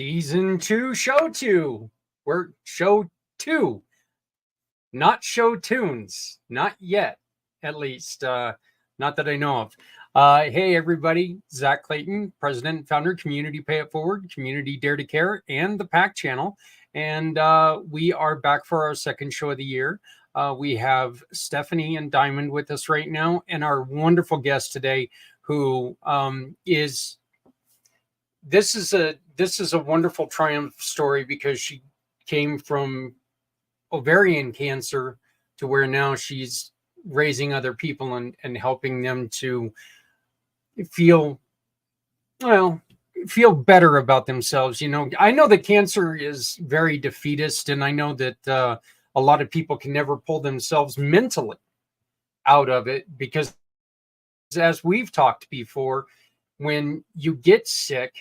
Season 2, Show 2. We're Show 2, not Show Tunes. Not yet, at least. Not that I know of. Hey, everybody. Zach Clayton, President and Founder, Community Pay It Forward, Community Dare to Care, and the PAC channel. And we are back for our second show of the year. We have Stephanie and Diamond with us right now, and our wonderful guest today, who is... This is a wonderful triumph story because she came from ovarian cancer to where now she's raising other people and helping them to feel better about themselves. You know, I know that cancer is very defeatist, and I know that a lot of people can never pull themselves mentally out of it because, as we've talked before, when you get sick,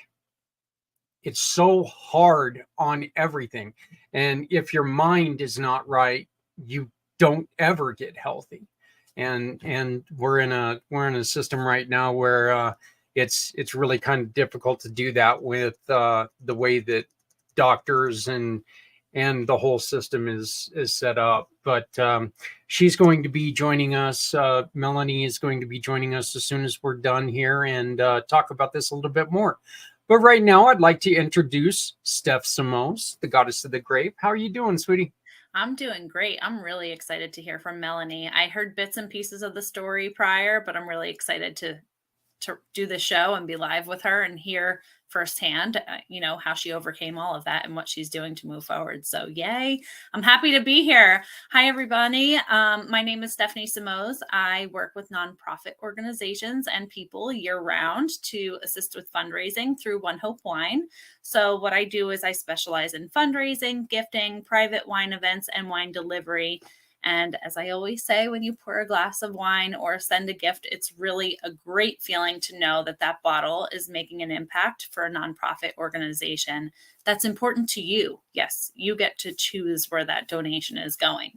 it's so hard on everything. And if your mind is not right, you don't ever get healthy. And we're in a system right now where it's really kind of difficult to do that with the way that doctors and the whole system is set up. But she's going to be joining us. Melanie is going to be joining us as soon as we're done here and talk about this a little bit more. But right now, I'd like to introduce Steph Samos, the goddess of the grape. How are you doing, sweetie? I'm doing great. I'm really excited to hear from Melanie. I heard bits and pieces of the story prior, but I'm really excited to do the show and be live with her and hear firsthand, how she overcame all of that and what she's doing to move forward. So yay. I'm happy to be here. Hi, everybody. My name is Stephanie Samos. I work with nonprofit organizations and people year round to assist with fundraising through One Hope Wine. So what I do is I specialize in fundraising, gifting, private wine events, and wine delivery. And as I always say, when you pour a glass of wine or send a gift, it's really a great feeling to know that that bottle is making an impact for a nonprofit organization that's important to you. Yes, you get to choose where that donation is going.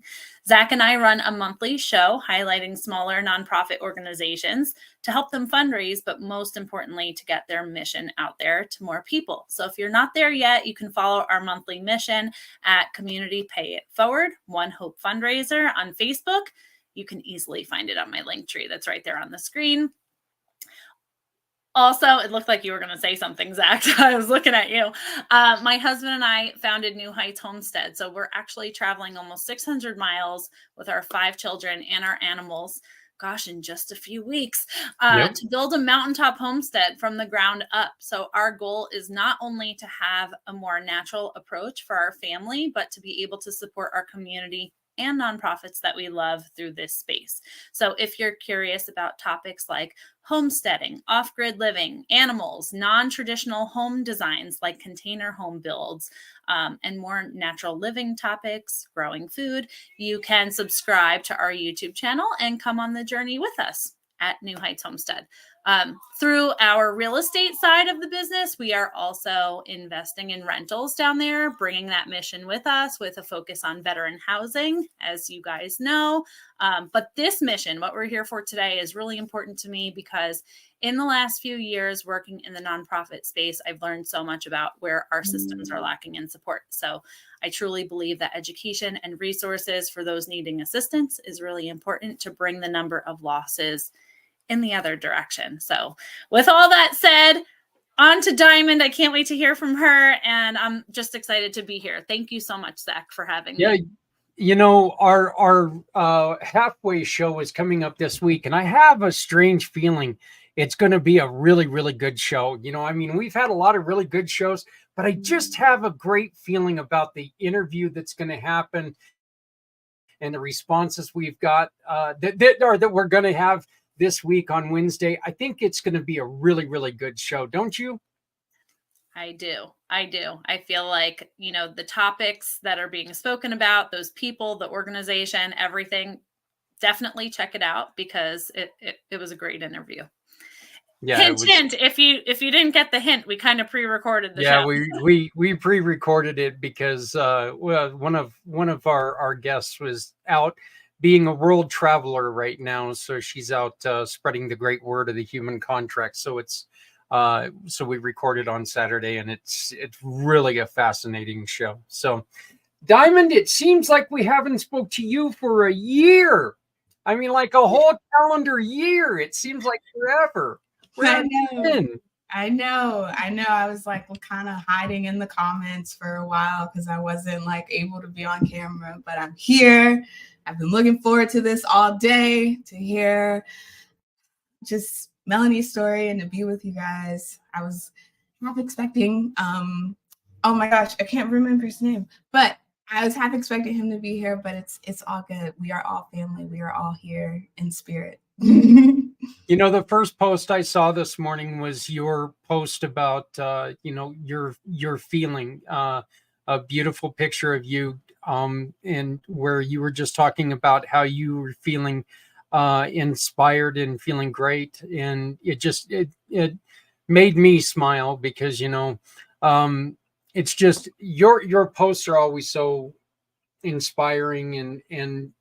Zach and I run a monthly show highlighting smaller nonprofit organizations to help them fundraise, but most importantly, to get their mission out there to more people. So if you're not there yet, you can follow our monthly mission at Community Pay It Forward, One Hope Fundraiser on Facebook. You can easily find it on my link tree that's right there on the screen. Also, it looked like you were going to say something, Zach. I was looking at you. My husband and I founded New Heights Homestead. So we're actually traveling almost 600 miles with our 5 children and our animals, gosh, in just a few weeks, to build a mountaintop homestead from the ground up. So our goal is not only to have a more natural approach for our family, but to be able to support our community and nonprofits that we love through this space. So if you're curious about topics like homesteading, off-grid living, animals, non-traditional home designs like container home builds, and more natural living topics, growing food, you can subscribe to our YouTube channel and come on the journey with us at New Heights Homestead. Through our real estate side of the business, we are also investing in rentals down there, bringing that mission with us with a focus on veteran housing, as you guys know. But this mission, what we're here for today, is really important to me because in the last few years working in the nonprofit space, I've learned so much about where our systems are lacking in support. So I truly believe that education and resources for those needing assistance is really important to bring the number of losses in the other direction. So with all that said, on to Diamond. I can't wait to hear from her, and I'm just excited to be here. Thank you so much, Zach, for having me. You know, our halfway show is coming up this week, and I have a strange feeling it's going to be a really, really good show. You know, I mean, we've had a lot of really good shows, but I just have a great feeling about the interview that's going to happen and the responses we've got that we're going to have this week on Wednesday. I think it's going to be a really, really good show. Don't you? I do. I feel like, the topics that are being spoken about, those people, the organization, everything, definitely check it out because it was a great interview. Yeah, hint. If you didn't get the hint, we kind of pre-recorded the show. Yeah, we pre-recorded it because one of our guests was out being a world traveler right now, so she's out spreading the great word of the human contract. So it's So we recorded on Saturday, and it's really a fascinating show. So, Diamond, it seems like we haven't spoke to you for a year. I mean, like a whole calendar year. It seems like forever. Where have you been? I know. I was like kind of hiding in the comments for a while because I wasn't like able to be on camera, but I'm here. I've been looking forward to this all day, to hear just Melanie's story and to be with you guys. I was half expecting, oh my gosh, I can't remember his name, but I was half expecting him to be here, but it's all good. We are all family. We are all here in spirit. You know, the first post I saw this morning was your post about, you know, your feeling, a beautiful picture of you, and where you were just talking about how you were feeling inspired and feeling great, and it made me smile because, you know, it's just your posts are always so inspiring, and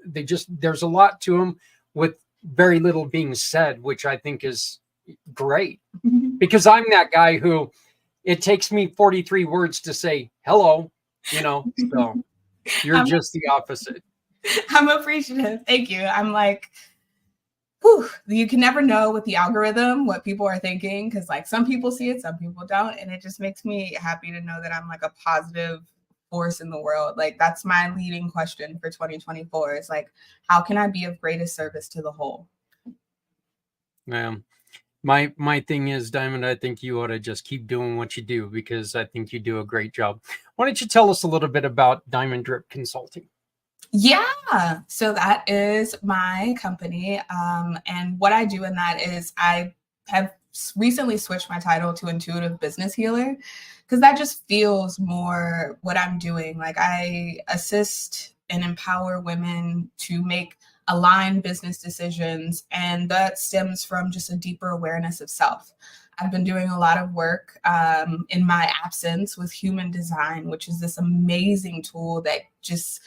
they just, there's a lot to them with very little being said, which I think is great, because I'm that guy who it takes me 43 words to say hello, you know. So you're just the opposite. I'm appreciative. Thank you. I'm like, whew, you can never know with the algorithm what people are thinking, because like some people see it, some people don't, and it just makes me happy to know that I'm like a positive force in the world. Like that's my leading question for 2024. It's like, how can I be of greatest service to the whole? My thing is, Diamond, I think you ought to just keep doing what you do, because I think you do a great job. Why don't you tell us a little bit about Diamond Drip Consulting? Yeah, so that is my company. And what I do in that is I have recently switched my title to intuitive business healer, because that just feels more what I'm doing. Like I assist and empower women to make aligned business decisions, and that stems from just a deeper awareness of self. I've been doing a lot of work in my absence with human design, which is this amazing tool that just,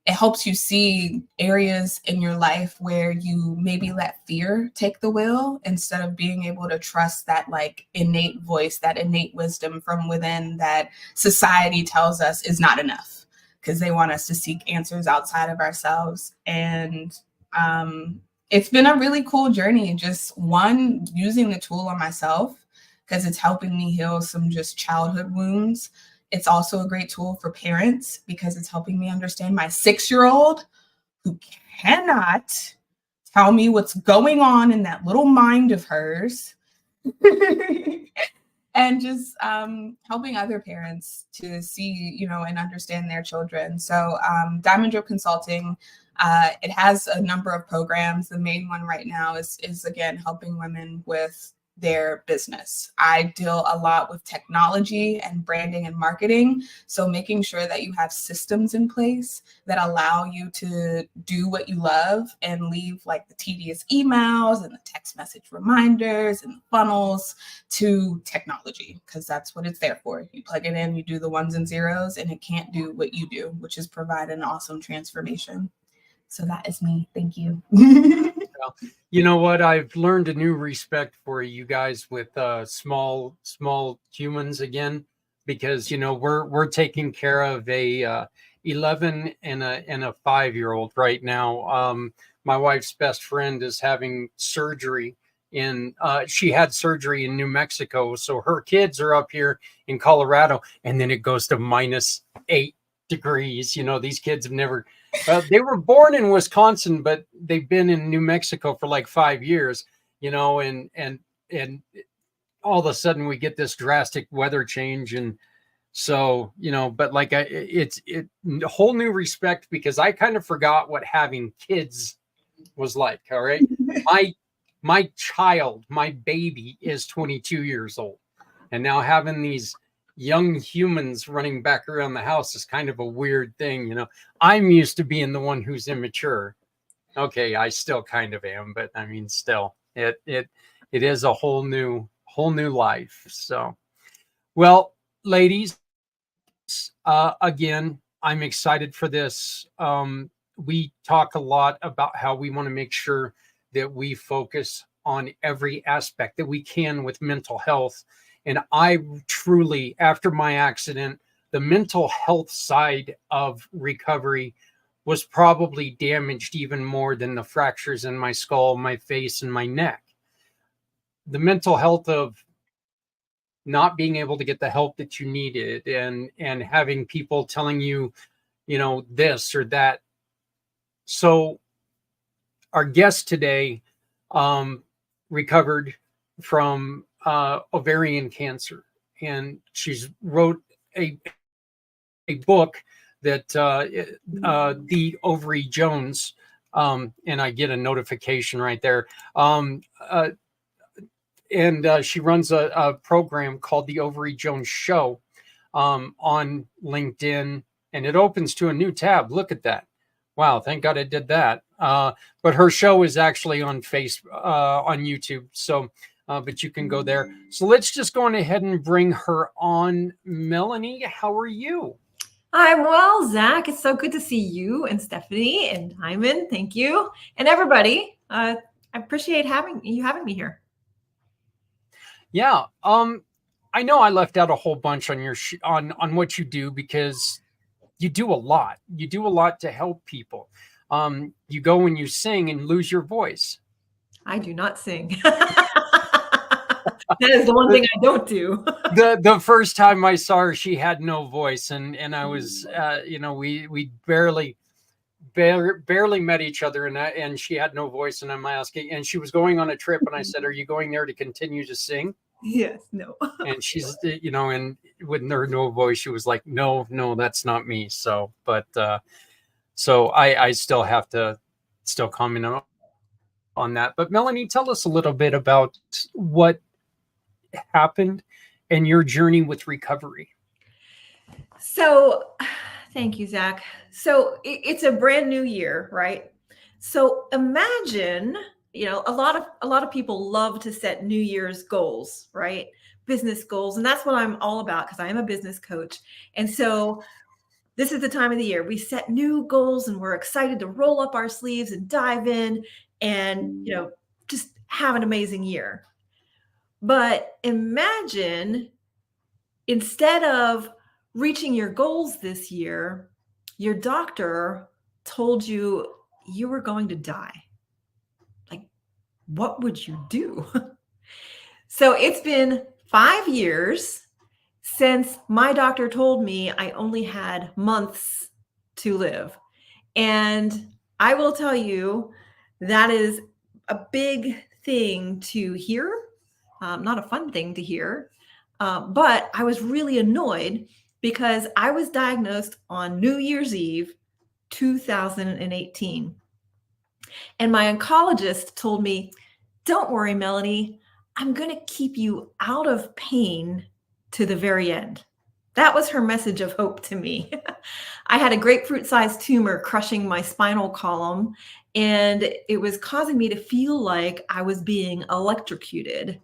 it helps you see areas in your life where you maybe let fear take the wheel instead of being able to trust that like innate voice, that innate wisdom from within that society tells us is not enough, because they want us to seek answers outside of ourselves. And it's been a really cool journey. Just one, using the tool on myself, because it's helping me heal some just childhood wounds. It's also a great tool for parents because it's helping me understand my 6-year-old who cannot tell me what's going on in that little mind of hers. And just helping other parents to see, you know, and understand their children. So Diamond Drip Consulting, it has a number of programs. The main one right now is again, helping women with their business. I deal a lot with technology and branding and marketing. So making sure that you have systems in place that allow you to do what you love and leave like the tedious emails and the text message reminders and the funnels to technology, because that's what it's there for. You plug it in, you do the ones and zeros, and it can't do what you do, which is provide an awesome transformation. So that is me. Thank you. Well, you know what? I've learned a new respect for you guys with small humans again, because you know we're taking care of a 11 and a 5-year-old right now. My wife's best friend is having surgery in. She had surgery in New Mexico, so her kids are up here in Colorado, and then it goes to -8 degrees. You know, these kids have never. They were born in Wisconsin, but they've been in New Mexico for like 5 years, you know, and all of a sudden we get this drastic weather change. And so, you know, but like it's a whole new respect, because I kind of forgot what having kids was like. All right. My child, my baby is 22 years old. And now having these young humans running back around the house is kind of a weird thing. You know, I'm used to being the one who's immature. Okay, I still kind of am, but I mean, still, it is a whole new life. So, well, ladies, again, I'm excited for this. We talk a lot about how we want to make sure that we focus on every aspect that we can with mental health. And I truly, after my accident, the mental health side of recovery was probably damaged even more than the fractures in my skull, my face, and my neck. The mental health of not being able to get the help that you needed, and having people telling you, this or that. So our guest today recovered from ovarian cancer, and she's wrote a book that the Ovary Jones, and I get a notification right there. And she runs a program called the Ovary Jones Show on LinkedIn, and it opens to a new tab. Look at that. Wow, thank God I did that. But her show is actually on on YouTube. So, but you can go there. So let's just go on ahead and bring her on. Melanie, how are you? I'm well, Zach. It's so good to see you and Stephanie and Hyman. Thank you. And everybody. I appreciate having me here. Yeah. I know I left out a whole bunch on your on what you do, because you do a lot. You do a lot to help people. You go and you sing and lose your voice. I do not sing. That is the one thing I don't do. The first time I saw her, she had no voice, and I was, we barely met each other, and she had no voice, and I'm asking, and she was going on a trip, and I said, "Are you going there to continue to sing?" Yes, no. And she's, and with her no voice, she was like, "No, that's not me." So, but so I still have to comment on that. But Melanie, tell us a little bit about what happened and your journey with recovery. So thank you, Zach. So it's a brand new year, right? So imagine, a lot of people love to set New Year's goals, right? Business goals. And that's what I'm all about, because I am a business coach. And so this is the time of the year we set new goals, and we're excited to roll up our sleeves and dive in and, just have an amazing year. But imagine, instead of reaching your goals this year, your doctor told you were going to die. Like, what would you do? So it's been 5 years since my doctor told me I only had months to live. And I will tell you, that is a big thing to hear. Not a fun thing to hear, but I was really annoyed, because I was diagnosed on New Year's Eve, 2018. And my oncologist told me, "Don't worry, Melanie, I'm going to keep you out of pain to the very end." That was her message of hope to me. I had a grapefruit-sized tumor crushing my spinal column, and it was causing me to feel like I was being electrocuted.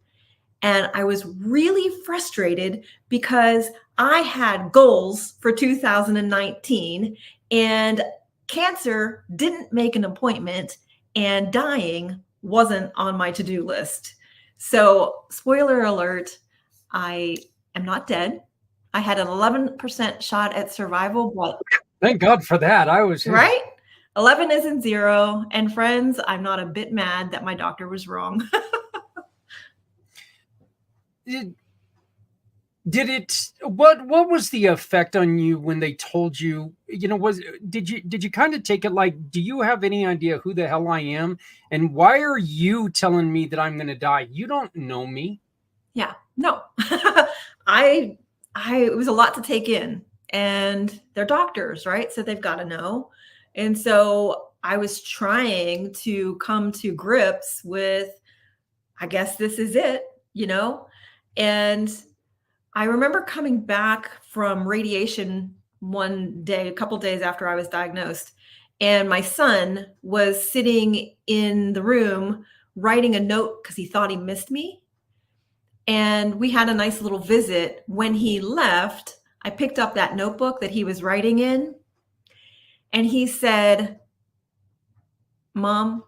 And I was really frustrated, because I had goals for 2019, and cancer didn't make an appointment, and dying wasn't on my to-do list. So, spoiler alert, I am not dead. I had an 11% shot at survival, but thank God for that. I was right. 11 isn't 0. And friends, I'm not a bit mad that my doctor was wrong. Did it, what was the effect on you when they told you, did you kind of take it like, do you have any idea who the hell I am? And why are you telling me that I'm going to die? You don't know me. Yeah, no. It was a lot to take in, and they're doctors, right? So they've got to know. And so I was trying to come to grips with, I guess this is it, And I remember coming back from radiation one day, a couple days after I was diagnosed, and my son was sitting in the room writing a note because he thought he missed me. And we had a nice little visit. When he left, I picked up that notebook that he was writing in, and he said, "Mom,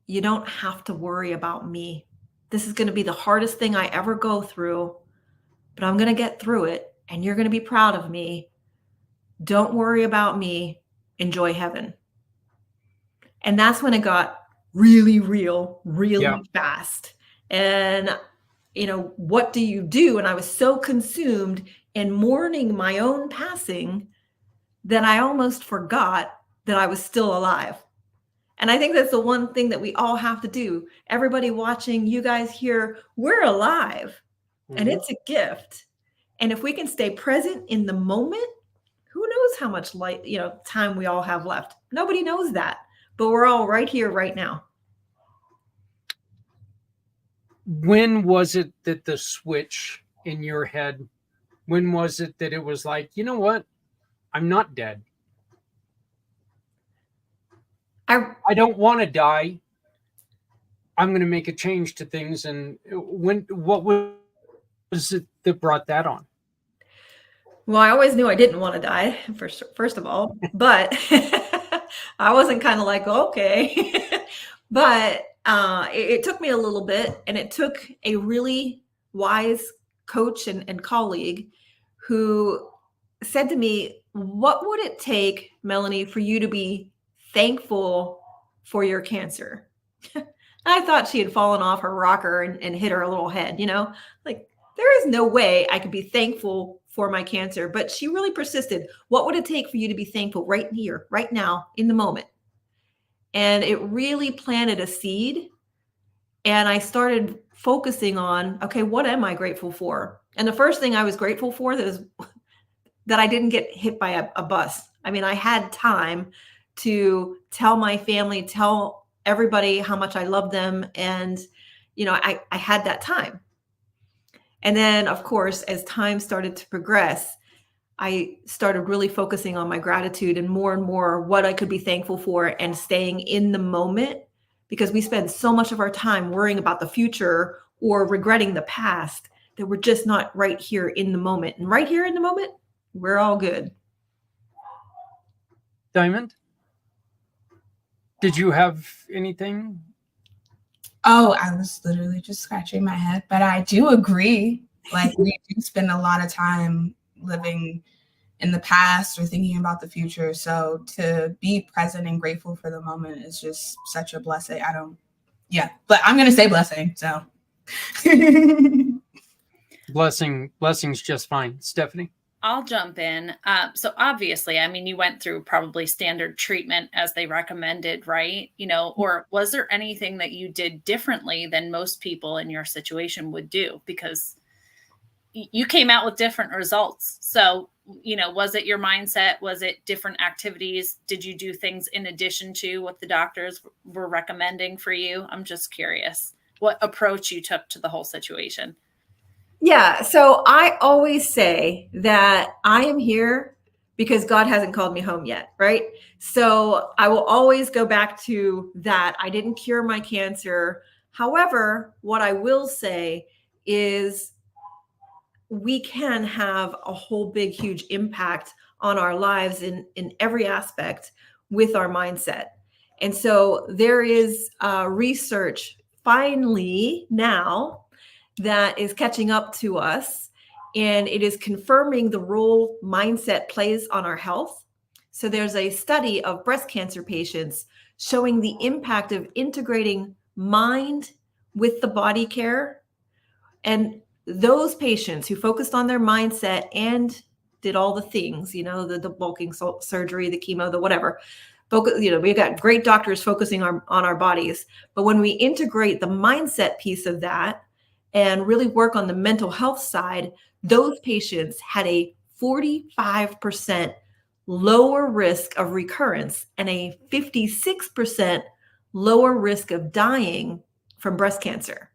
you don't have to worry about me. This is going to be the hardest thing I ever go through, but I'm going to get through it and you're going to be proud of me. Don't worry about me. Enjoy heaven. And that's when it got really real, really fast. And, what do you do? And I was so consumed in mourning my own passing that I almost forgot that I was still alive. And I think that's the one thing that we all have to do. Everybody watching, you guys here, we're alive. And it's a gift. And if we can stay present in the moment, who knows how much time we all have left? Nobody knows that, but we're all right here, right now. When was it that the switch in your head, when was it that it was like, you know what? I'm not dead. I don't want to die. I'm going to make a change to things. And what was it that brought that on? Well, I always knew I didn't want to die, first of all, but I wasn't kind of like, okay. But it took me a little bit, and it took a really wise coach and colleague who said to me, what would it take, Melanie, for you to be thankful for your cancer? I thought she had fallen off her rocker and hit her little head, like there is no way I could be thankful for my cancer. But she really persisted. What would it take for you to be thankful right here, right now, in the moment? And it really planted a seed. And I started focusing on, okay, what am I grateful for? And the first thing I was grateful for is that I didn't get hit by a bus. I mean, I had time to tell my family, tell everybody how much I love them. And, I had that time. And then, of course, as time started to progress, I started really focusing on my gratitude and more what I could be thankful for and staying in the moment, because we spend so much of our time worrying about the future or regretting the past that we're just not right here in the moment. And right here in the moment, we're all good. Diamond, did you have anything? Oh, I was literally just scratching my head, but I do agree. Like, we do spend a lot of time living in the past or thinking about the future. So to be present and grateful for the moment is just such a blessing. But I'm going to say blessing. So blessing's just fine. Stephanie? I'll jump in. So obviously, I mean, you went through probably standard treatment as they recommended, right? Or was there anything that you did differently than most people in your situation would do? Because you came out with different results. So, was it your mindset? Was it different activities? Did you do things in addition to what the doctors were recommending for you? I'm just curious what approach you took to the whole situation. Yeah. So I always say that I am here because God hasn't called me home yet. Right. So I will always go back to that. I didn't cure my cancer. However, what I will say is we can have a whole big, huge impact on our lives in every aspect with our mindset. And so there is research finally now that is catching up to us, and it is confirming the role mindset plays on our health. So there's a study of breast cancer patients showing the impact of integrating mind with the body care. And those patients who focused on their mindset and did all the things, the bulking surgery, the chemo, the whatever, we've got great doctors focusing on our bodies. But when we integrate the mindset piece of that and really work on the mental health side, those patients had a 45% lower risk of recurrence and a 56% lower risk of dying from breast cancer.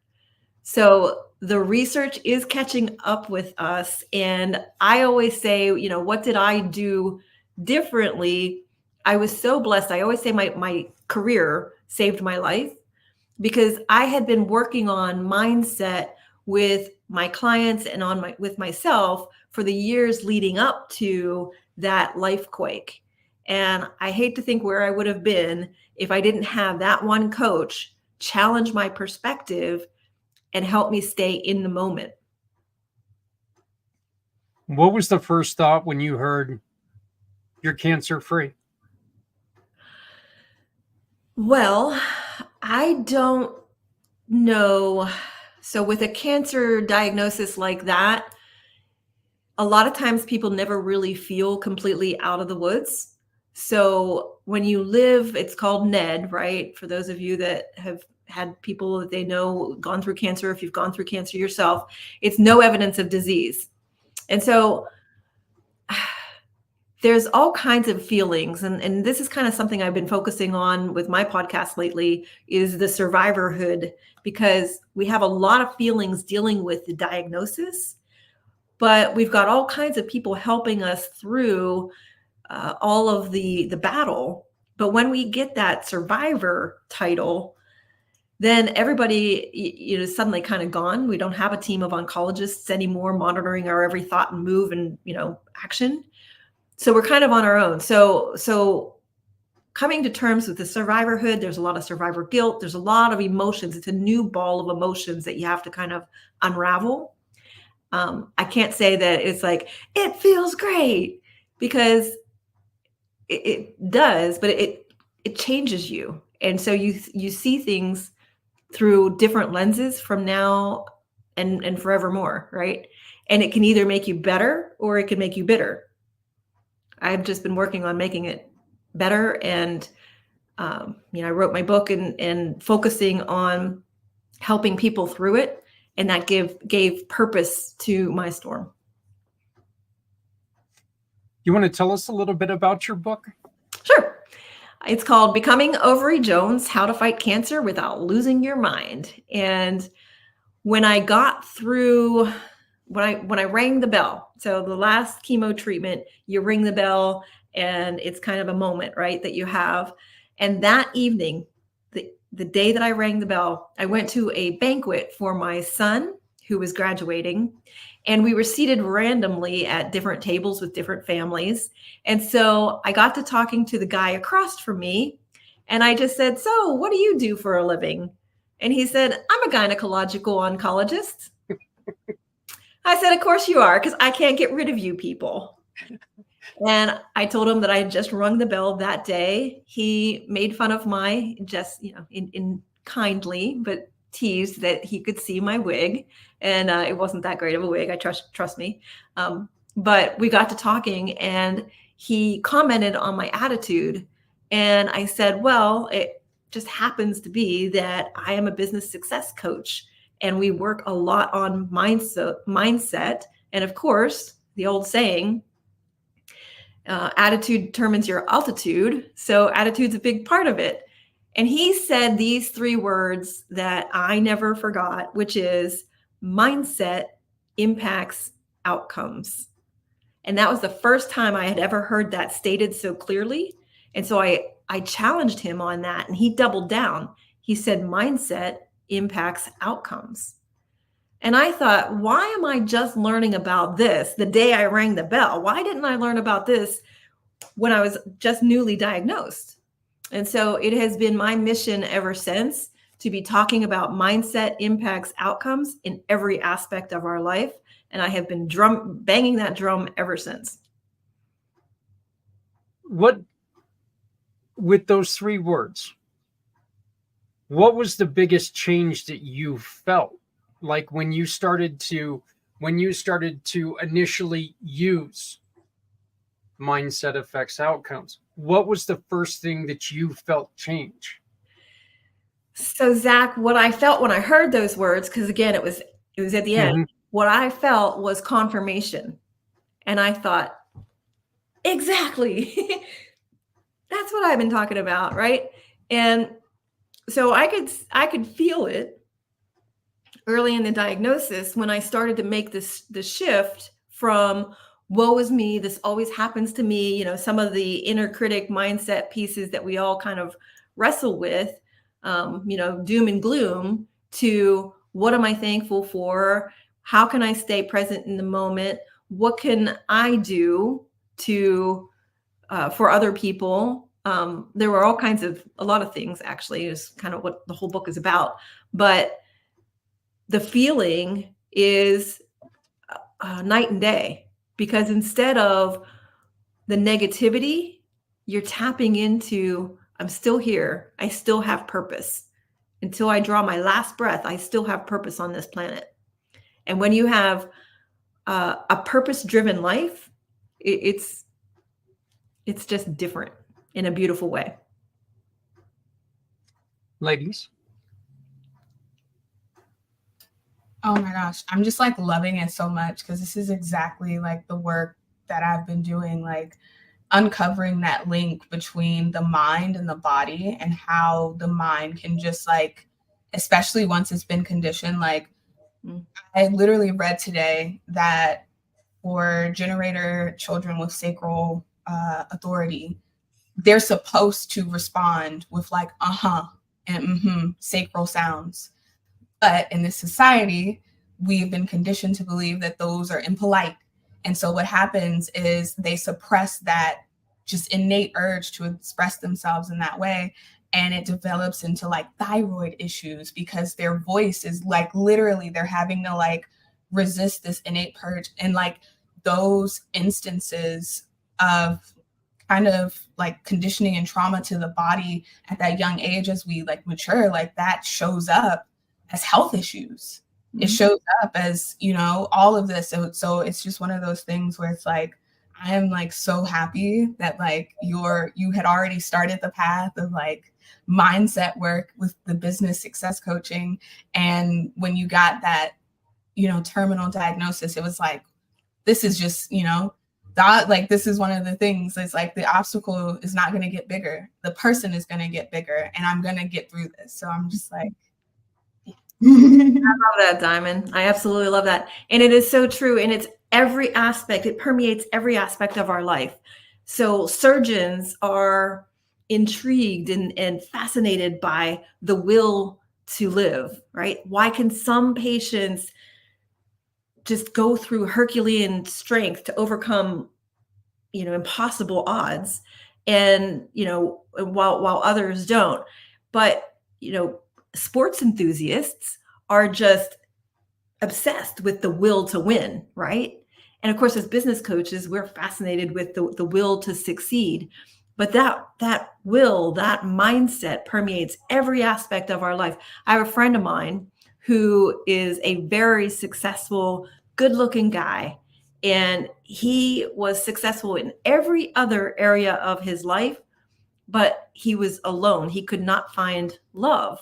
So the research is catching up with us. And I always say, what did I do differently? I was so blessed. I always say my career saved my life, because I had been working on mindset with my clients and with myself for the years leading up to that life quake. And I hate to think where I would have been if I didn't have that one coach challenge my perspective and help me stay in the moment. What was the first thought when you heard you're cancer free? Well, I don't know. So with a cancer diagnosis like that, a lot of times people never really feel completely out of the woods. So when you live, it's called NED, right? For those of you that have had people that they know gone through cancer, if you've gone through cancer yourself, it's no evidence of disease. And so there's all kinds of feelings. And this is kind of something I've been focusing on with my podcast lately, is the survivorhood, because we have a lot of feelings dealing with the diagnosis, but we've got all kinds of people helping us through all of the battle. But when we get that survivor title, then everybody, suddenly kind of gone. We don't have a team of oncologists anymore monitoring our every thought and move and, action. So we're kind of on our own. So coming to terms with the survivorhood, there's a lot of survivor guilt. There's a lot of emotions. It's a new ball of emotions that you have to kind of unravel. I can't say that it's like, it feels great, because it does, but it changes you. And so you see things through different lenses from now and forevermore, right? And it can either make you better or it can make you bitter. I've just been working on making it better. And, I wrote my book and focusing on helping people through it. And that gave purpose to my storm. You want to tell us a little bit about your book? Sure. It's called Becoming Ovary Jones: How to Fight Cancer Without Losing Your Mind. And when I got through, when I rang the bell, so the last chemo treatment, you ring the bell and it's kind of a moment, right, that you have. And that evening, the day that I rang the bell, I went to a banquet for my son who was graduating, and we were seated randomly at different tables with different families. And so I got to talking to the guy across from me, and I just said, "So what do you do for a living?" And he said, "I'm a gynecological oncologist." I said, "Of course you are, because I can't get rid of you people." And I told him that I had just rung the bell that day. He made fun of my, just, in kindly, but teased that he could see my wig. And it wasn't that great of a wig. I trust me. But we got to talking, and he commented on my attitude. And I said, well, it just happens to be that I am a business success coach, and we work a lot on mindset. And of course, the old saying, attitude determines your altitude. So attitude's a big part of it. And he said these 3 words that I never forgot, which is mindset impacts outcomes. And that was the first time I had ever heard that stated so clearly. And so I challenged him on that, and he doubled down. He said, mindset impacts outcomes. And I thought, why am I just learning about this the day I rang the bell? Why didn't I learn about this when I was just newly diagnosed? And so it has been my mission ever since to be talking about mindset impacts outcomes in every aspect of our life. And I have been banging that drum ever since. What, with those 3 words, what was the biggest change that you felt? Like when you started to initially use mindset affects outcomes, what was the first thing that you felt change? So Zach, what I felt when I heard those words, because again, it was at the end, what I felt was confirmation. And I thought, exactly, that's what I've been talking about, right? And so I could feel it early in the diagnosis when I started to make the shift from woe is me, this always happens to me, some of the inner critic mindset pieces that we all kind of wrestle with, doom and gloom, to what am I thankful for? How can I stay present in the moment? What can I do to for other people? There were a lot of things, actually, is kind of what the whole book is about. But the feeling is night and day, because instead of the negativity, you're tapping into, I'm still here. I still have purpose. Until I draw my last breath, I still have purpose on this planet. And when you have a purpose-driven life, it's just different in a beautiful way. Ladies? Oh my gosh, I'm just like loving it so much, because this is exactly like the work that I've been doing, like uncovering that link between the mind and the body, and how the mind can just like, especially once it's been conditioned, like I literally read today that for generator children with sacral authority, they're supposed to respond with like and sacral sounds. But in this society, we've been conditioned to believe that those are impolite. And so what happens is they suppress that just innate urge to express themselves in that way. And it develops into like thyroid issues, because their voice is like, literally they're having to like resist this innate purge. And like those instances of kind of like conditioning and trauma to the body at that young age, as we like mature, like that shows up as health issues. Mm-hmm. It shows up as, you know, all of this. So it's just one of those things where it's like, I am like so happy that like you had already started the path of like mindset work with the business success coaching. And when you got that, you know, terminal diagnosis, it was like, this is just, you know, that like, this is one of the things. It's like the obstacle is not going to get bigger. The person is going to get bigger, and I'm going to get through this. So I'm just like, I love that, Diamond. I absolutely love that. And it is so true. And it's every aspect, it permeates every aspect of our life. So surgeons are intrigued and fascinated by the will to live, right? Why can some patients just go through Herculean strength to overcome, you know, impossible odds, and, you know, while others don't? But, you know, sports enthusiasts are just obsessed with the will to win, right? And of course, as business coaches, we're fascinated with the will to succeed. But that will, that mindset permeates every aspect of our life. I have a friend of mine who is a very successful, good-looking guy, and he was successful in every other area of his life, but he was alone. He could not find love.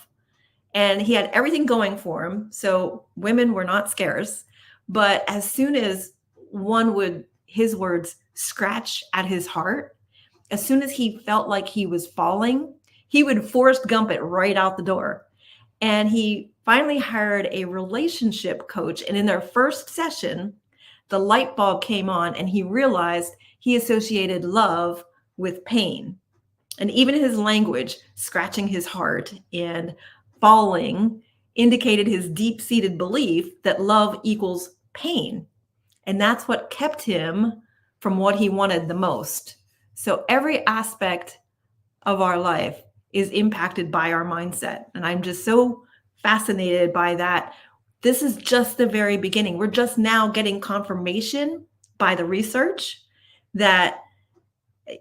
And he had everything going for him. So women were not scarce. But as soon as one would, his words, scratch at his heart, as soon as he felt like he was falling, he would Forrest Gump it right out the door. And he finally hired a relationship coach. And in their first session, the light bulb came on, and he realized he associated love with pain. And even his language, scratching his heart and falling, indicated his deep-seated belief that love equals pain. And that's what kept him from what he wanted the most. So every aspect of our life is impacted by our mindset. And I'm just so fascinated by that. This is just the very beginning. We're just now getting confirmation by the research that,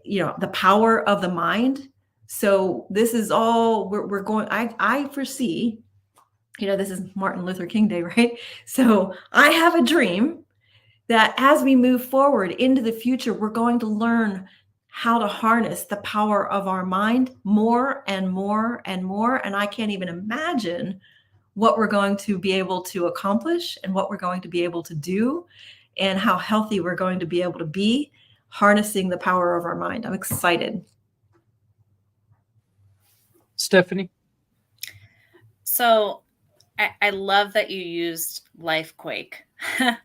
you know, the power of the mind. So this is all we're going, I foresee, you know, this is Martin Luther King Day, right? So I have a dream that as we move forward into the future, we're going to learn how to harness the power of our mind more and more and more. And I can't even imagine what we're going to be able to accomplish and what we're going to be able to do and how healthy we're going to be able to be harnessing the power of our mind. I'm excited. Stephanie? So I love that you used Lifequake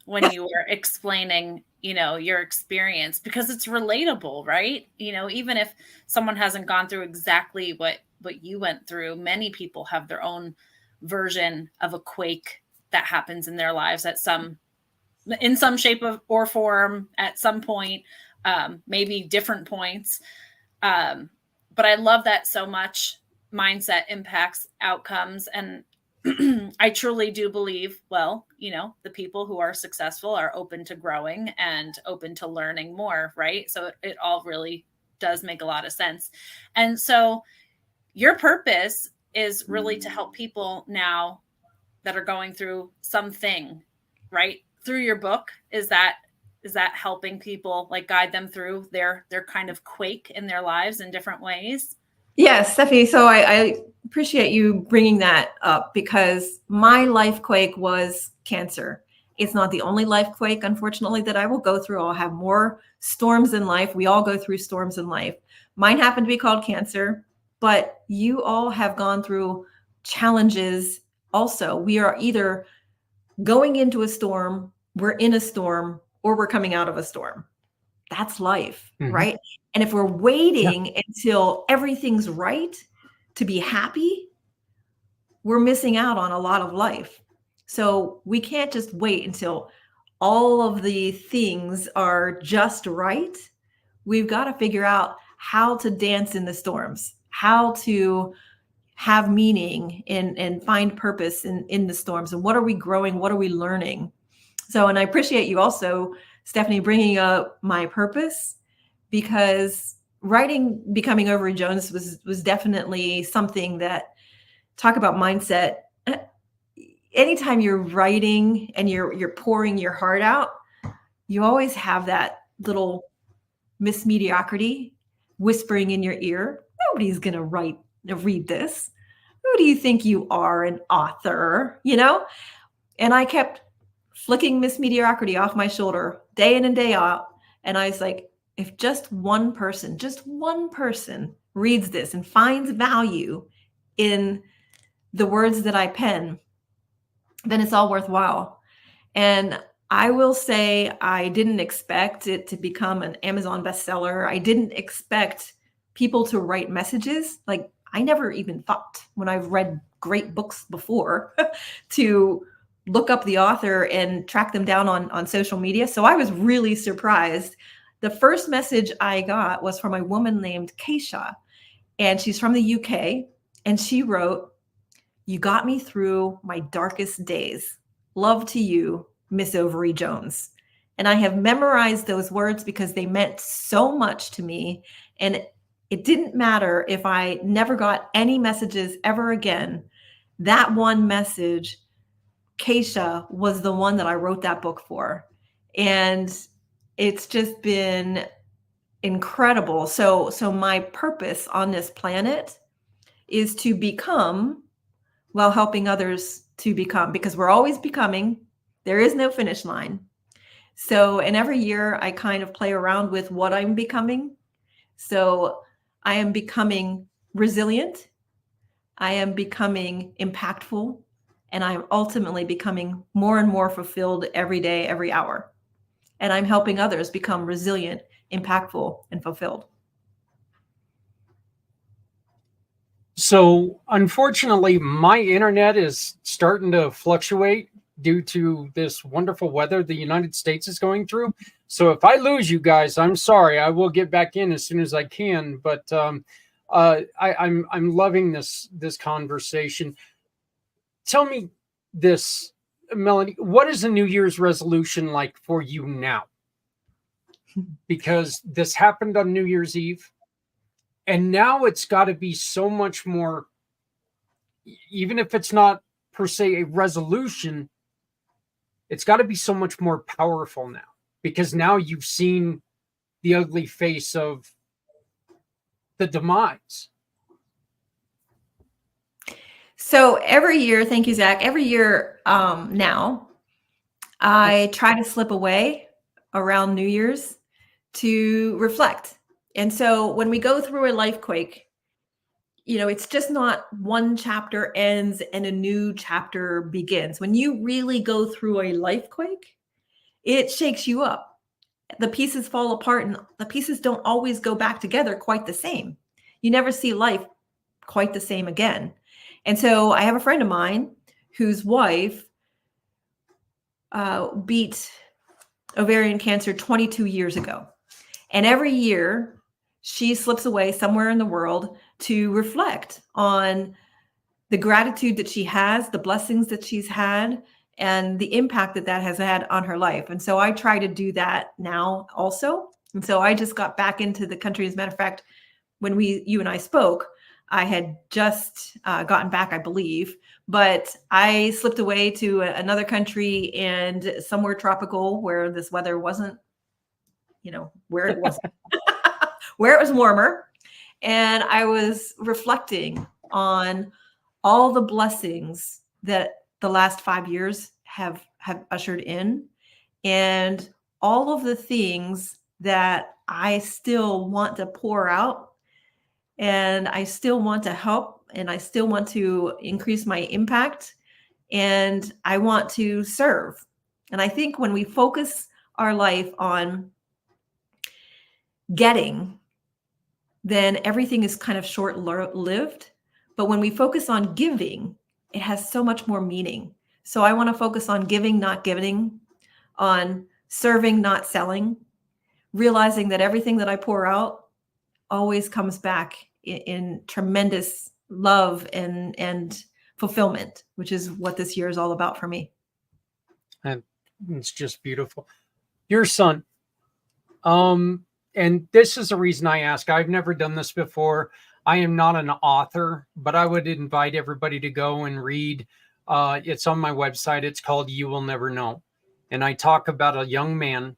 when you were explaining, you know, your experience, because it's relatable, right? You know, even if someone hasn't gone through exactly what you went through, many people have their own version of a quake that happens in their lives in some shape or form at some point, maybe different points. But I love that so much. Mindset impacts outcomes. And I truly do believe, well, the people who are successful are open to growing and open to learning more, right? So it all really does make a lot of sense. And so your purpose is really to help people now that are going through something, right? Through your book, is that helping people, like, guide them through their kind of quake in their lives in different ways? Yes, Stephanie. So I appreciate you bringing that up, because my life quake was cancer. It's not the only life quake, unfortunately, that I will go through. I'll have more storms in life. We all go through storms in life. Mine happened to be called cancer, but you all have gone through challenges also. We are either going into a storm, we're in a storm, or we're coming out of a storm. That's life, right? And if we're waiting until everything's right to be happy, we're missing out on a lot of life. So we can't just wait until all of the things are just right. We've got to figure out how to dance in the storms, how to have meaning and find purpose in the storms. And what are we growing? What are we learning? So, and I appreciate you also, Stephanie, bringing up my purpose, because writing Becoming Ovary Jones was definitely something that, talk about mindset. Anytime you're writing and you're pouring your heart out, you always have that little Miss Mediocrity whispering in your ear. Nobody's going to read this. Who do you think you are, an author? And I kept flicking Miss Mediocrity off my shoulder day in and day out. And I was like, if just one person reads this and finds value in the words that I pen, then it's all worthwhile. And I will say, I didn't expect it to become an Amazon bestseller. I didn't expect people to write messages. Like, I never even thought, when I've read great books before, to look up the author and track them down on social media. So I was really surprised. The first message I got was from a woman named Keisha, and she's from the UK. And she wrote, "You got me through my darkest days. Love to you, Miss Ovary Jones." And I have memorized those words because they meant so much to me. And it didn't matter if I never got any messages ever again. That one message, Keisha, was the one that I wrote that book for. And it's just been incredible. So my purpose on this planet is to become while helping others to become, because we're always becoming. There is no finish line. So, and every year I kind of play around with what I'm becoming. So I am becoming resilient. I am becoming impactful. And I'm ultimately becoming more and more fulfilled every day, every hour. And I'm helping others become resilient, impactful, and fulfilled. So unfortunately, my internet is starting to fluctuate due to this wonderful weather the United States is going through. So if I lose you guys, I'm sorry. I will get back in as soon as I can. But I'm loving this conversation. Tell me this, Melanie, what is a New Year's resolution like for you now? Because this happened on New Year's Eve. And now it's got to be so much more, even if it's not per se a resolution, it's got to be so much more powerful now, because now you've seen the ugly face of the demise. So every year, thank you, Zach, every year now, I try to slip away around New Year's to reflect. And so when we go through a life quake, it's just not one chapter ends and a new chapter begins. When you really go through a life quake, it shakes you up. The pieces fall apart, and the pieces don't always go back together quite the same. You never see life quite the same again. And so I have a friend of mine whose wife beat ovarian cancer 22 years ago. And every year she slips away somewhere in the world to reflect on the gratitude that she has, the blessings that she's had, and the impact that that has had on her life. And so I try to do that now also. And so I just got back into the country. As a matter of fact, when you and I spoke, I had just gotten back, I believe, but I slipped away to another country and somewhere tropical where this weather wasn't, where it wasn't, where it was warmer. And I was reflecting on all the blessings that the last 5 years have ushered in, and all of the things that I still want to pour out, and I still want to help, and I still want to increase my impact, and I want to serve. And I think when we focus our life on getting, then everything is kind of short-lived. But when we focus on giving, it has so much more meaning. So I want to focus on giving, not giving, on serving, not selling, realizing that everything that I pour out always comes back in tremendous love and fulfillment, which is what this year is all about for me. And it's just beautiful. Your son, and this is the reason I ask. I've never done this before. I am not an author, but I would invite everybody to go and read. It's on my website. It's called You Will Never Know. And I talk about a young man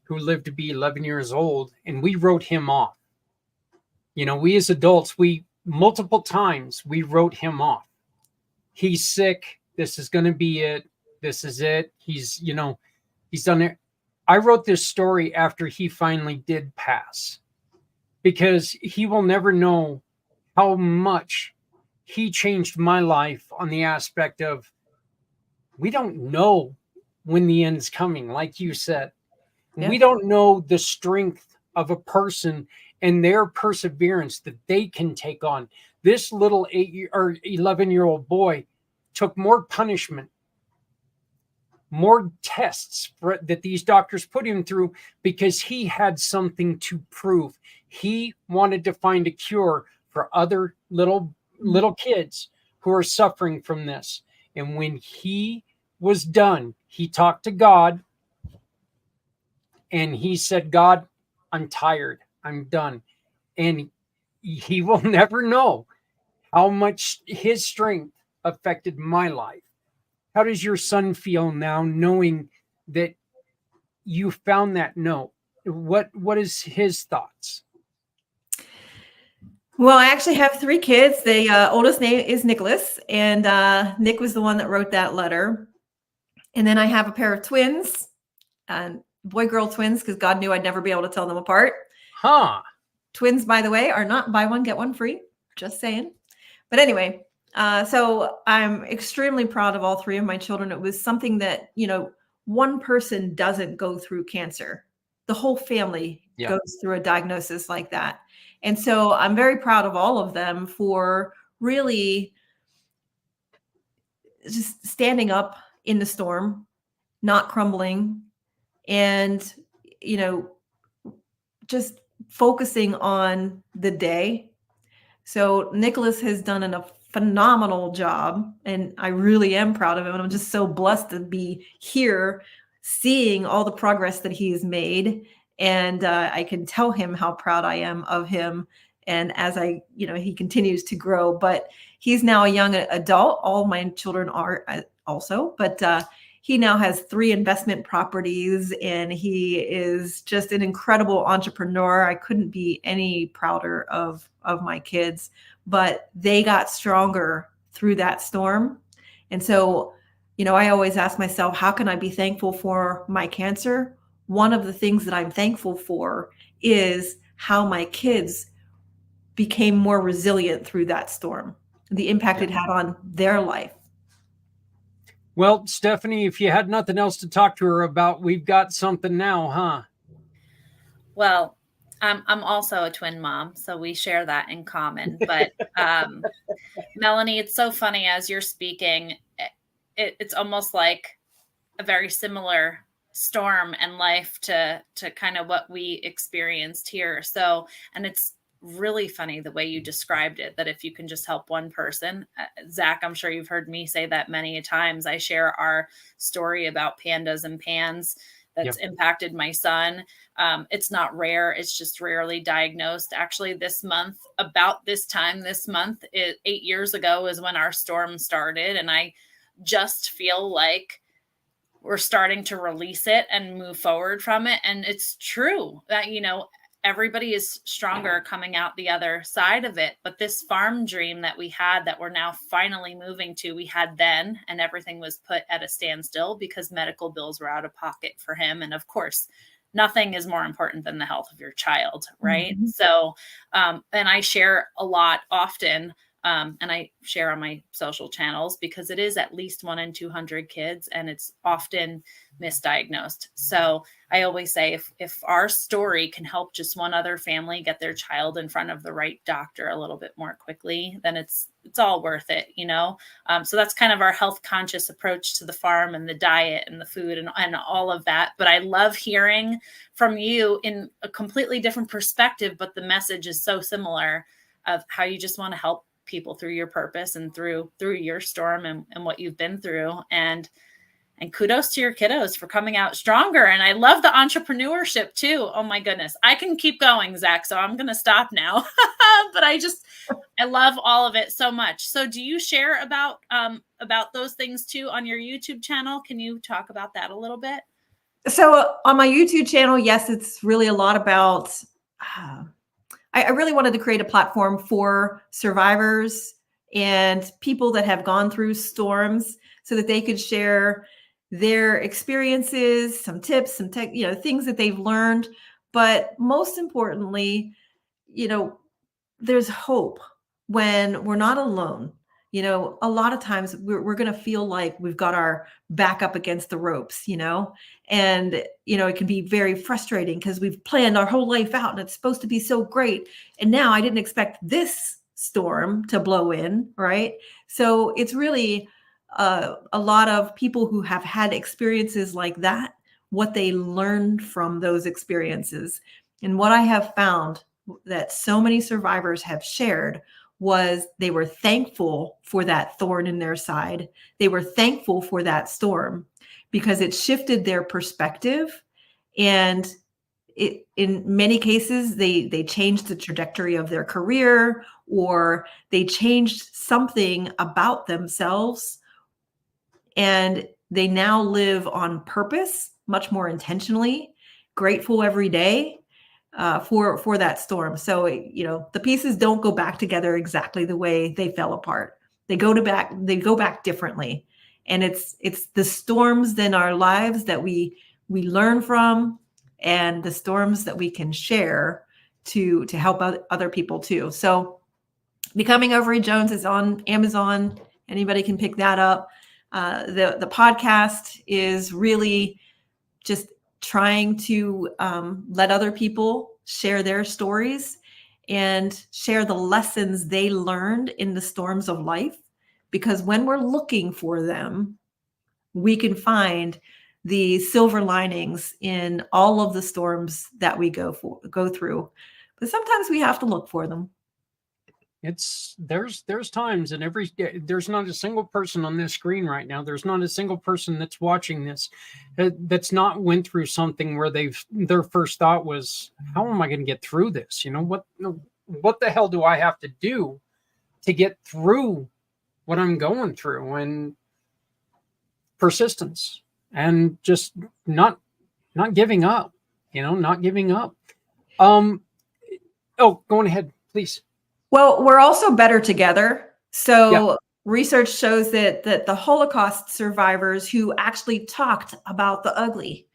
who lived to be 11 years old, and we wrote him off. We as adults, multiple times we wrote him off. He's sick. This is going to be it. This is it. He's done it. I wrote this story after he finally did pass, because he will never know how much he changed my life on the aspect of, we don't know when the end's coming, like you said. Yeah. We don't know the strength of a person and their perseverance that they can take on. This little 11-year-old boy took more punishment, more tests that these doctors put him through, because he had something to prove. He wanted to find a cure for other little kids who are suffering from this. And when he was done, he talked to God and he said, God, I'm tired. I'm done. And he will never know how much his strength affected my life. How does your son feel now, knowing that you found that note? What is his thoughts? Well, I actually have 3 kids. The oldest name is Nicholas, and Nick was the one that wrote that letter. And then I have a pair of twins, boy-girl twins, because God knew I'd never be able to tell them apart. Huh. Twins, by the way, are not buy one, get one free. Just saying. But anyway, so I'm extremely proud of all 3 of my children. It was something that, one person doesn't go through cancer. The whole family goes through a diagnosis like that. And so I'm very proud of all of them for really just standing up in the storm, not crumbling, and, just focusing on the day. So Nicholas has done a phenomenal job, and I really am proud of him. And I'm just so blessed to be here seeing all the progress that he's made. And I can tell him how proud I am of him. And as he continues to grow, but he's now a young adult. All my children are also, but he now has 3 investment properties, and he is just an incredible entrepreneur. I couldn't be any prouder of my kids, but they got stronger through that storm. And so, I always ask myself, how can I be thankful for my cancer? One of the things that I'm thankful for is how my kids became more resilient through that storm, the impact it had on their life. Well, Stephanie, if you had nothing else to talk to her about, we've got something now, huh? Well, I'm also a twin mom, so we share that in common. But Melanie, it's so funny as you're speaking. It's almost like a very similar storm and life to kind of what we experienced here. So, and it's really funny the way you described it, that if you can just help one person. Zach, I'm sure you've heard me say that many a times. I share our story about pandas and pans that's impacted my son. It's not rare. It's just rarely diagnosed. Actually, this month, about this time this month, 8 years ago is when our storm started. And I just feel like we're starting to release it and move forward from it. And it's true that, everybody is stronger coming out the other side of it. But this farm dream that we had, that we're now finally moving to, we had then, and everything was put at a standstill because medical bills were out of pocket for him. And of course, nothing is more important than the health of your child, right? Mm-hmm. So, and I share a lot often, and I share on my social channels, because it is at least 1 in 200 kids, and it's often misdiagnosed. So I always say, if our story can help just one other family get their child in front of the right doctor a little bit more quickly, then it's all worth it, So that's kind of our health conscious approach to the farm and the diet and the food and all of that. But I love hearing from you in a completely different perspective, but the message is so similar, of how you just want to help people through your purpose and through your storm and what you've been through. And kudos to your kiddos for coming out stronger. And I love the entrepreneurship too. Oh my goodness. I can keep going, Zach, so I'm going to stop now. But I love all of it so much. So do you share about those things too on your YouTube channel? Can you talk about that a little bit? So on my YouTube channel, yes, it's really a lot about, I really wanted to create a platform for survivors and people that have gone through storms, so that they could share their experiences, some tips, some things that they've learned. But most importantly, there's hope when we're not alone. A lot of times we're going to feel like we've got our back up against the ropes, and, it can be very frustrating because we've planned our whole life out and it's supposed to be so great. And now I didn't expect this storm to blow in, right? So it's really a lot of people who have had experiences like that, what they learned from those experiences. And what I have found that so many survivors have shared was they were thankful for that thorn in their side. They were thankful for that storm because it shifted their perspective. And in many cases, they changed the trajectory of their career, or they changed something about themselves. And they now live on purpose, much more intentionally, grateful every day for that storm. So, the pieces don't go back together exactly the way they fell apart. They go back differently. And it's the storms in our lives that we learn from, and the storms that we can share to help other people too. So Becoming Ovarian Jones is on Amazon. Anybody can pick that up. The podcast is really just trying to let other people share their stories and share the lessons they learned in the storms of life. Because when we're looking for them, we can find the silver linings in all of the storms that we go through. But sometimes we have to look for them. There's times, and there's not a single person on this screen right now. There's not a single person that's watching this that's not went through something where their first thought was, how am I going to get through this? What the hell do I have to do to get through what I'm going through? And persistence, and just not giving up, not giving up. Going ahead, please. Well, we're also better together. So research shows that the Holocaust survivors who actually talked about the ugly,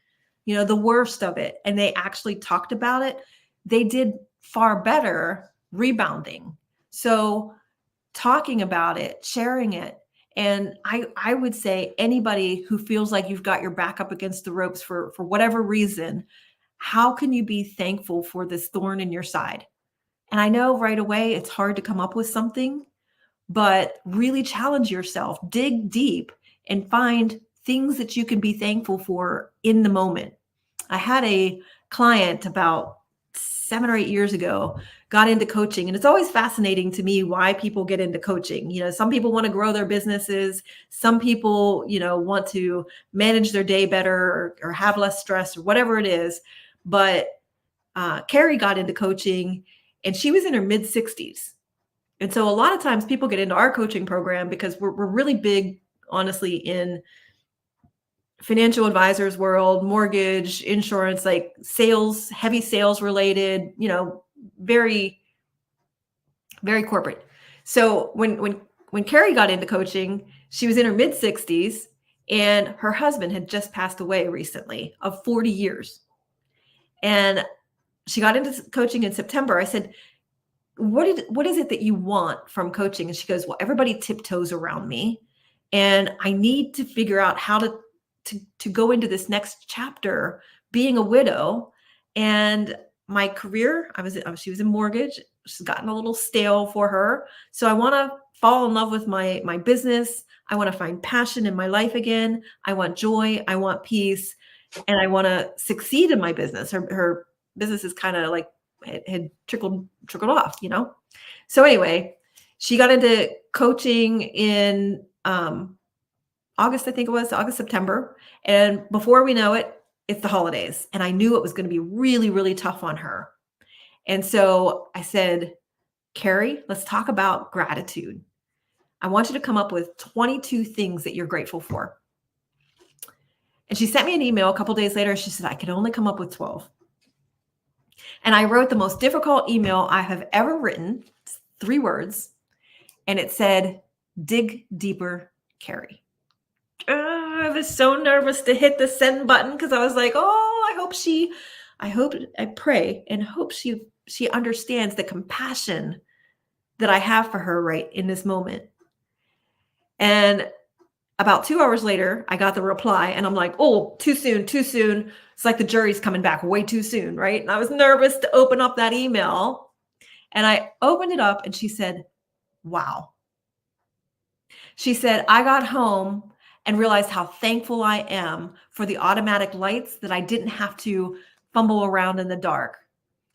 the worst of it, and they actually talked about it, they did far better rebounding. So talking about it, sharing it. And I would say anybody who feels like you've got your back up against the ropes for whatever reason, how can you be thankful for this thorn in your side? And I know right away it's hard to come up with something, but really challenge yourself, dig deep, and find things that you can be thankful for in the moment. I had a client about 7 or 8 years ago got into coaching. And it's always fascinating to me why people get into coaching. You know, some people want to grow their businesses. Some people, you know, want to manage their day better or have less stress or whatever it is. But Carrie got into coaching and she was in her mid 60s. And so a lot of times people get into our coaching program because we're really big, honestly, in financial advisors world, mortgage, insurance, like sales, heavy sales related, you know, very, very corporate. So when Carrie got into coaching, she was in her mid 60s and her husband had just passed away recently of 40 years. And she got into coaching in September. I said, what is it that you want from coaching? And she goes, well, everybody tiptoes around me and I need to figure out how to go into this next chapter, being a widow. And my career, she was in mortgage. She's gotten a little stale for her. So I want to fall in love with my business. I want to find passion in my life again. I want joy. I want peace. And I want to succeed in my business. Her business is kind of like, had trickled off, you know? So anyway, she got into coaching in August, I think it was August, September. And before we know it, it's the holidays. And I knew it was going to be really, really tough on her. And so I said, Carrie, let's talk about gratitude. I want you to come up with 22 things that you're grateful for. And she sent me an email a couple days later. She said, I could only come up with 12. And I wrote the most difficult email I have ever written, 3 words. And it said, dig deeper, Carrie. I was so nervous to hit the send button because I was like, oh, I pray and hope she understands the compassion that I have for her right in this moment. And about 2 hours later, I got the reply and I'm like, oh, too soon. It's like the jury's coming back way too soon, right? And I was nervous to open up that email. And I opened it up and she said, wow. She said, I got home and realized how thankful I am for the automatic lights that I didn't have to fumble around in the dark.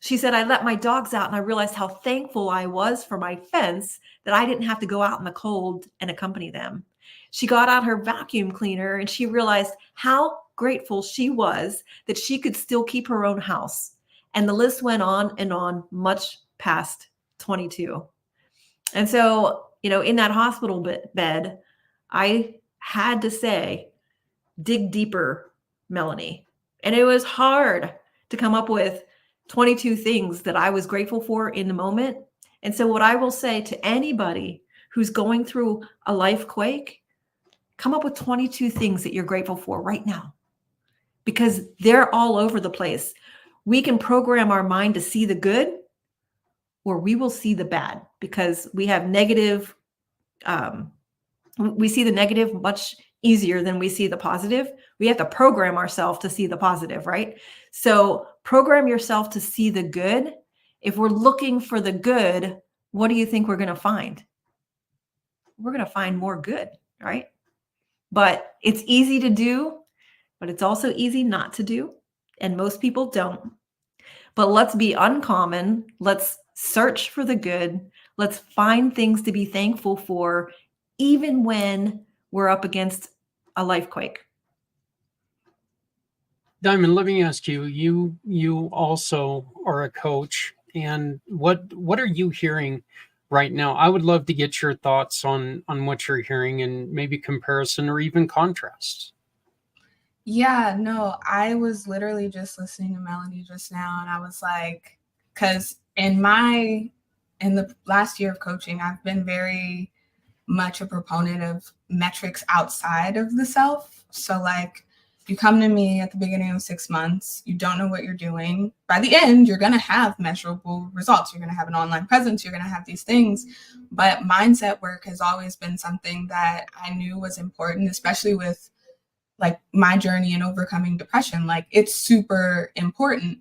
She said, I let my dogs out and I realized how thankful I was for my fence that I didn't have to go out in the cold and accompany them. She got out her vacuum cleaner and she realized how grateful she was that she could still keep her own house. And the list went on and on, much past 22. And so, you know, in that hospital bed, I had to say, dig deeper, Melanie. And it was hard to come up with 22 things that I was grateful for in the moment. And so what I will say to anybody who's going through a life quake, come up with 22 things that you're grateful for right now, because they're all over the place. We can program our mind to see the good, or we will see the bad, because we have negative, we see the negative much easier than we see the positive. We have to program ourselves to see the positive, right? So program yourself to see the good. If we're looking for the good, what do you think we're going to find? We're going to find more good, right? But it's easy to do, but it's also easy not to do. And most people don't. But let's be uncommon. Let's search for the good. Let's find things to be thankful for, even when we're up against a life quake. Diamond, let me ask you, you also are a coach, and what are you hearing right now? I would love to get your thoughts on what you're hearing and maybe comparison or even contrast. Yeah, no, I was literally just listening to Melanie just now, and I was like, because in the last year of coaching, I've been very much a proponent of metrics outside of the self. So like, you come to me at the beginning of 6 months, you don't know what you're doing. By the end, you're going to have measurable results. You're going to have an online presence. You're going to have these things. But mindset work has always been something that I knew was important, especially with like my journey in overcoming depression. Like, it's super important.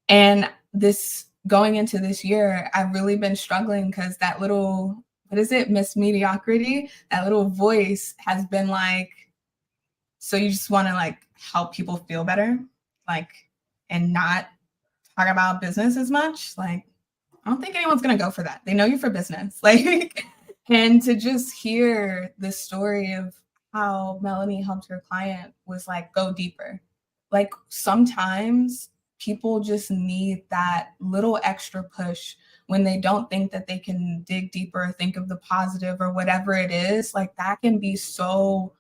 And this going into this year, I've really been struggling because that little, what is it, Miss Mediocrity, that little voice has been like, so you just want to like help people feel better, like, and not talk about business as much. Like, I don't think anyone's going to go for that. They know you for business. Like, and to just hear the story of how Melanie helped her client was like, go deeper. Like sometimes people just need that little extra push when they don't think that they can dig deeper or think of the positive or whatever it is. Like that can be so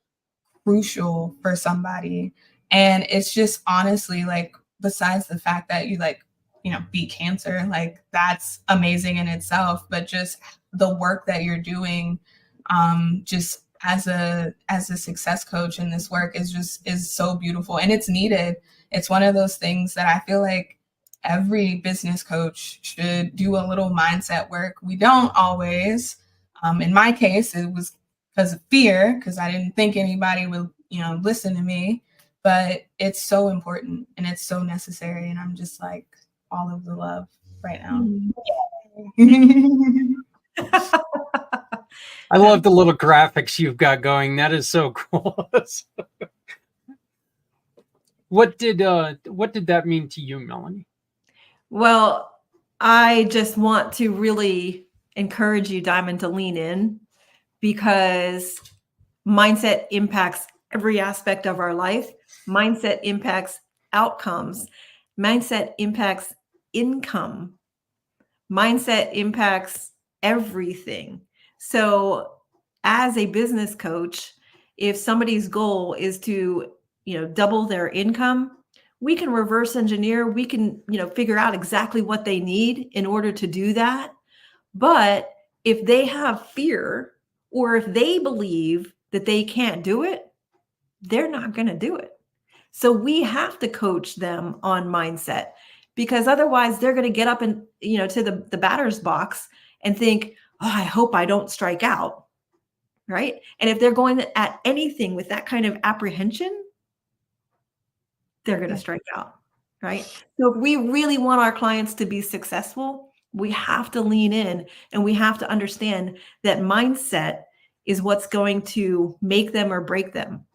crucial for somebody. And it's just honestly like, besides the fact that you like, you know, beat cancer, like that's amazing in itself, but just the work that you're doing, just as a success coach in this work is so beautiful, and it's needed. It's one of those things that I feel like every business coach should do a little mindset work. We don't always. In my case, it was because of fear, because I didn't think anybody would, you know, listen to me. But it's so important and it's so necessary. And I'm just like all of the love right now. I love the little graphics you've got going. That is so cool. What did that mean to you, Melanie? Well, I just want to really encourage you, Diamond, to lean in, because mindset impacts every aspect of our life. Mindset impacts outcomes. Mindset impacts income. Mindset impacts everything. So as a business coach, if somebody's goal is to, you know, double their income, we can reverse engineer. We can, you know, figure out exactly what they need in order to do that. But if they have fear, or if they believe that they can't do it, they're not going to do it. So we have to coach them on mindset, because otherwise they're going to get up and, you know, to the batter's box and think, oh, I hope I don't strike out. Right. And if they're going at anything with that kind of apprehension, they're going to strike out. Right. So if we really want our clients to be successful, we have to lean in, and we have to understand that mindset is what's going to make them or break them.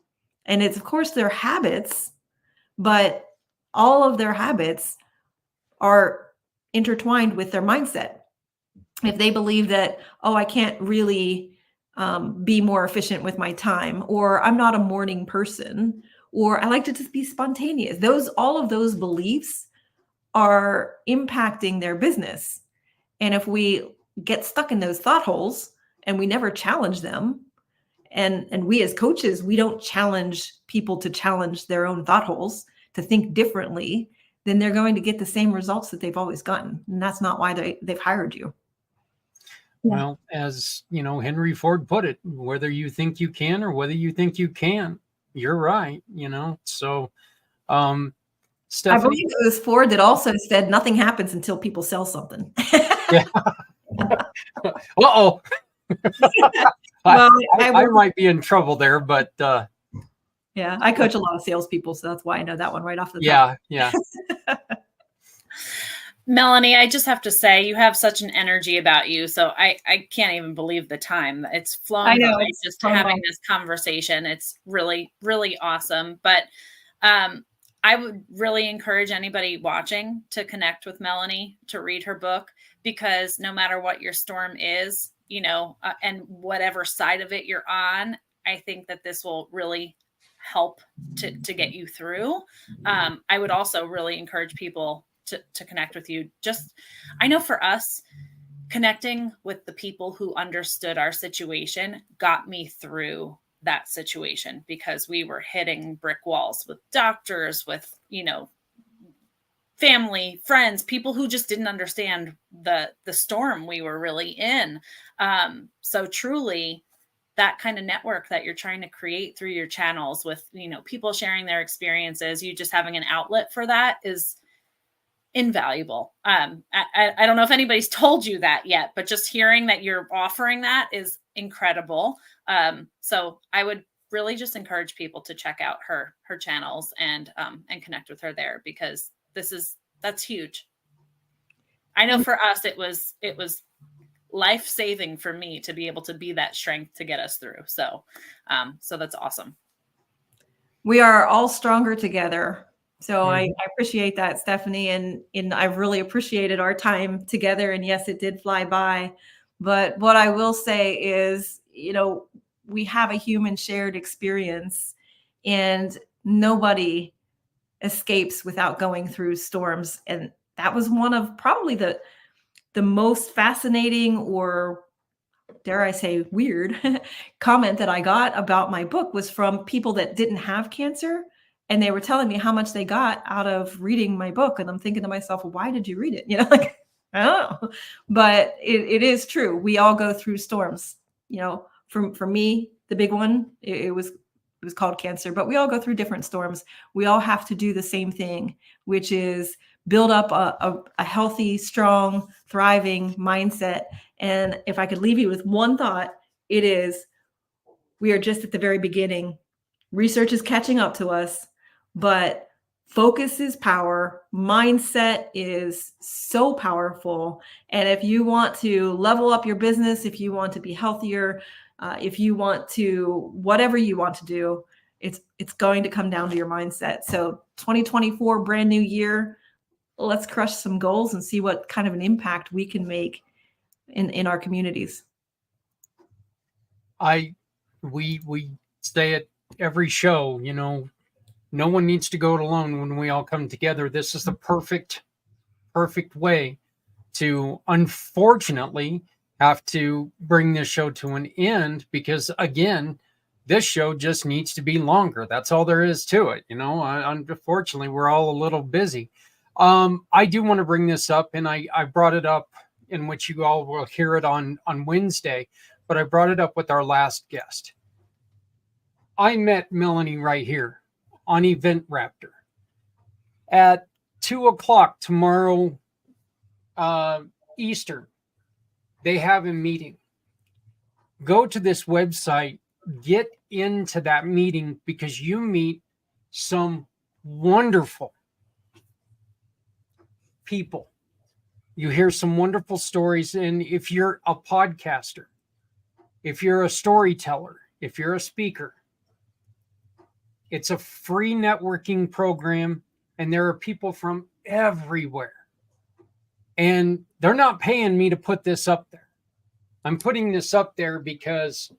And it's, of course, their habits, but all of their habits are intertwined with their mindset. If they believe that, oh, I can't really be more efficient with my time, or I'm not a morning person, or I like to just be spontaneous, all of those beliefs are impacting their business. And if we get stuck in those thought holes and we never challenge them, and we as coaches, we don't challenge people to challenge their own thought holes, to think differently, then they're going to get the same results that they've always gotten. And that's not why they've hired you. Well, as you know, Henry Ford put it, whether you think you can or whether you think you can, you're right, you know. So Stephanie, I believe it was Ford that also said nothing happens until people sell something. Yeah. Uh-oh. Well, I might be in trouble there, but yeah, I coach a lot of salespeople, so that's why I know that one right off the top. Yeah. Melanie, I just have to say, you have such an energy about you. So I can't even believe the time. It's flown I know, by just having this conversation. It's really, really awesome. But I would really encourage anybody watching to connect with Melanie, to read her book, because no matter what your storm is, you know, and whatever side of it you're on, I think that this will really help to get you through. I would also really encourage people to connect with you. Just, I know for us, connecting with the people who understood our situation got me through that situation, because we were hitting brick walls with doctors, with, you know, family, friends, people who just didn't understand the storm we were really in. So truly, that kind of network that you're trying to create through your channels with, you know, people sharing their experiences, you just having an outlet for that is invaluable. I don't know if anybody's told you that yet, but just hearing that you're offering that is incredible. So I would really just encourage people to check out her channels and connect with her there, because that's huge. I know for us, it was life-saving for me to be able to be that strength to get us through. So that's awesome. We are all stronger together. So I appreciate that, Stephanie, and I've really appreciated our time together. And yes, it did fly by. But what I will say is, we have a human shared experience, and nobody escapes without going through storms. And that was one of probably the most fascinating, or dare I say weird, comment that I got about my book was from people that didn't have cancer. And they were telling me how much they got out of reading my book. And I'm thinking to myself, well, why did you read it? Like, I don't know. But it is true. We all go through storms. For me, the big one, it was called cancer, but we all go through different storms. We all have to do the same thing, which is build up a healthy, strong, thriving mindset. And if I could leave you with one thought, it is, we are just at the very beginning. Research is catching up to us, but focus is power. Mindset is so powerful. And if you want to level up your business, if you want to be healthier, if you want to, whatever you want to do, it's going to come down to your mindset. So 2024, brand new year, let's crush some goals and see what kind of an impact we can make in our communities. We say it every show, no one needs to go it alone when we all come together. This is the perfect way to, unfortunately, have to bring this show to an end, because again, this show just needs to be longer. That's all there is to it. Unfortunately, we're all a little busy. I do want to bring this up, and I brought it up, in which you all will hear it on Wednesday, but I brought it up with our last guest. I met Melanie right here on Event Raptor at 2:00 tomorrow, Eastern. They have a meeting. Go to this website, get into that meeting, because you meet some wonderful people. You hear some wonderful stories. And if you're a podcaster, if you're a storyteller, if you're a speaker, it's a free networking program, and there are people from everywhere. And they're not paying me to put this up there. I'm putting this up there because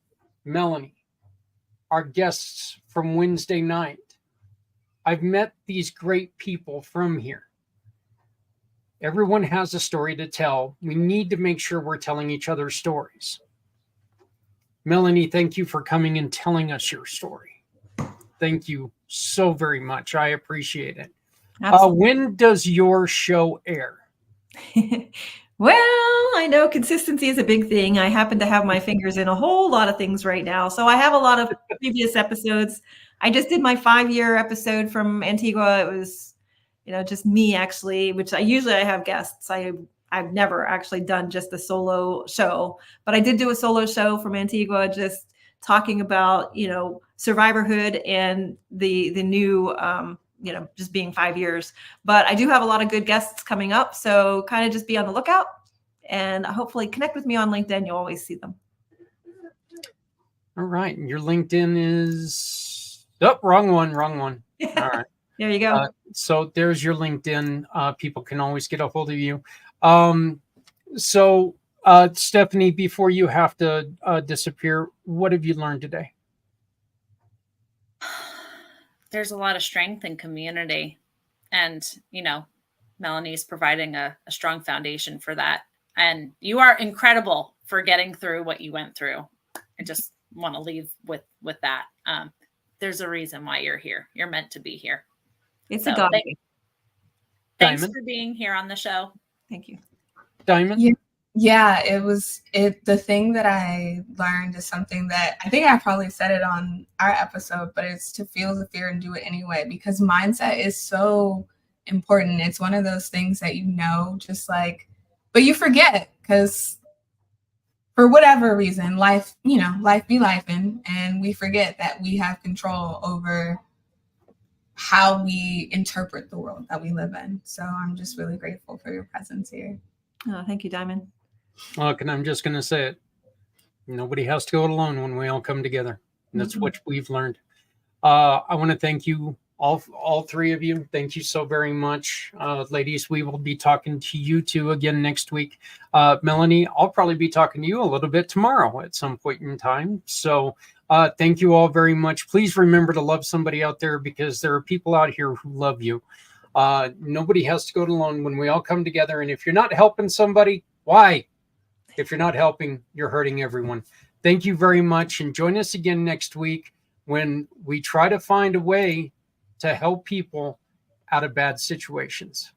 Melanie, our guests from Wednesday night, I've met these great people from here. Everyone has a story to tell. We need to make sure we're telling each other stories. Melanie, thank you for coming and telling us your story. Thank you so very much. I appreciate it. When does your show air? Well, I know consistency is a big thing. I happen to have my fingers in a whole lot of things right now. So I have a lot of previous episodes. I just did my 5-year episode from Antigua. It was, just me actually, which I have guests. I've never actually done just a solo show, but I did do a solo show from Antigua, just talking about, survivorhood and the new, just being 5 years. But I do have a lot of good guests coming up. So kind of just be on the lookout, and hopefully connect with me on LinkedIn. You'll always see them. All right. Your LinkedIn is, wrong one. All right. There you go. So there's your LinkedIn. People can always get a hold of you. So Stephanie, before you have to disappear, what have you learned today? There's a lot of strength in community, and Melanie's providing a strong foundation for that. And you are incredible for getting through what you went through. I just want to leave with that. There's a reason why you're here. You're meant to be here. It's a God. Thanks for being here on the show. Thank you. Diamond? Yeah, the thing that I learned is something that I think I probably said it on our episode, but it's to feel the fear and do it anyway, because mindset is so important. It's one of those things that but you forget, because for whatever reason, life be lifing, and we forget that we have control over how we interpret the world that we live in. So I'm just really grateful for your presence here. Oh, thank you, Diamond. Look, and I'm just going to say it. Nobody has to go it alone when we all come together. And that's what we've learned. I want to thank you, all three of you, thank you so very much. Ladies, we will be talking to you two again next week. Melanie, I'll probably be talking to you a little bit tomorrow at some point in time. So thank you all very much. Please remember to love somebody out there, because there are people out here who love you. Nobody has to go it alone when we all come together. And if you're not helping somebody, why? If you're not helping, you're hurting everyone. Thank you very much. And join us again next week when we try to find a way to help people out of bad situations.